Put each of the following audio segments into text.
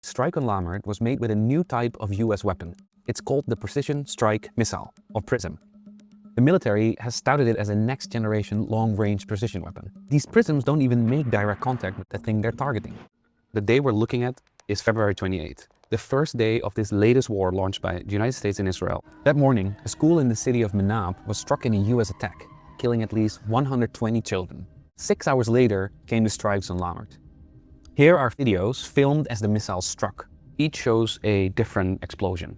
strike on Lammert was made with a new type of US weapon. It's called the Precision Strike Missile, or PrSM. The military has touted it as a next-generation long-range precision weapon. These PrSMs don't even make direct contact with the thing they're targeting. The day we're looking at is February 28th, the first day of this latest war launched by the United States and Israel. That morning, a school in the city of Menab was struck in a US attack, killing at least 120 children. 6 hours later came the strikes on Lammert. Here are videos filmed as the missile struck. Each shows a different explosion.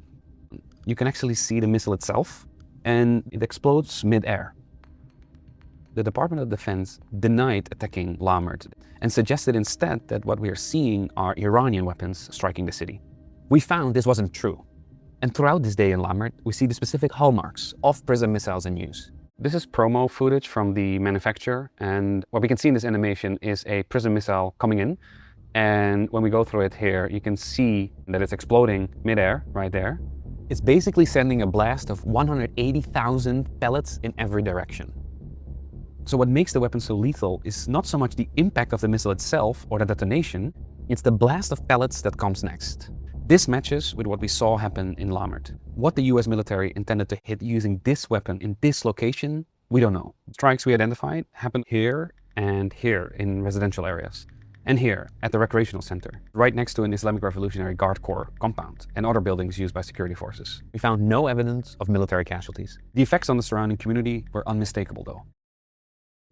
You can actually see the missile itself, and it explodes mid-air. The Department of Defense denied attacking Lammert and suggested instead that what we are seeing are Iranian weapons striking the city. We found this wasn't true. And throughout this day in Lammert, we see the specific hallmarks of PrSM missiles in use. This is promo footage from the manufacturer, and what we can see in this animation is a PrSM missile coming in. And when we go through it here, you can see that it's exploding mid-air right there. It's basically sending a blast of 180,000 pellets in every direction. So what makes the weapon so lethal is not so much the impact of the missile itself or the detonation, it's the blast of pellets that comes next. This matches with what we saw happen in Lammert. What the US military intended to hit using this weapon in this location, we don't know. Strikes we identified happened here and here in residential areas, and here at the recreational center, right next to an Islamic Revolutionary Guard Corps compound and other buildings used by security forces. We found no evidence of military casualties. The effects on the surrounding community were unmistakable though.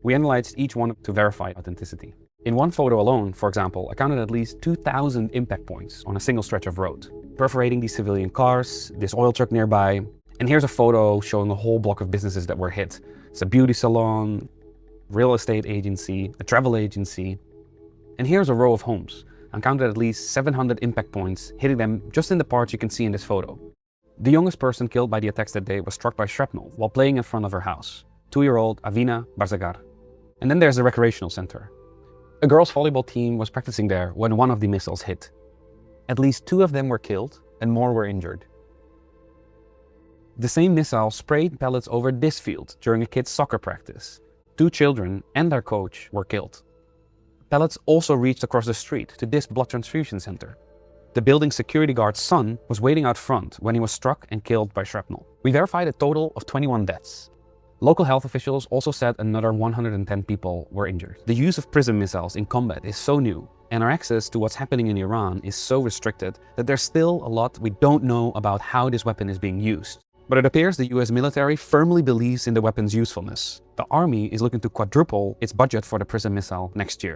We analyzed each one to verify authenticity. In one photo alone, for example, I counted at least 2,000 impact points on a single stretch of road, perforating these civilian cars, this oil truck nearby. And here's a photo showing a whole block of businesses that were hit. It's a beauty salon, real estate agency, a travel agency. And here's a row of homes. I counted at least 700 impact points, hitting them just in the parts you can see in this photo. The youngest person killed by the attacks that day was struck by shrapnel while playing in front of her house. 2-year-old Avina Barzagar. And then there's the recreational center. A girls' volleyball team was practicing there when one of the missiles hit. At least 2 of them were killed and more were injured. The same missile sprayed pellets over this field during a kid's soccer practice. 2 children and their coach were killed. Pellets also reached across the street to this blood transfusion center. The building's security guard's son was waiting out front when he was struck and killed by shrapnel. We verified a total of 21 deaths. Local health officials also said another 110 people were injured. The use of PrSM missiles in combat is so new, and our access to what's happening in Iran is so restricted that there's still a lot we don't know about how this weapon is being used. But it appears the US military firmly believes in the weapon's usefulness. The army is looking to quadruple its budget for the PrSM missile next year.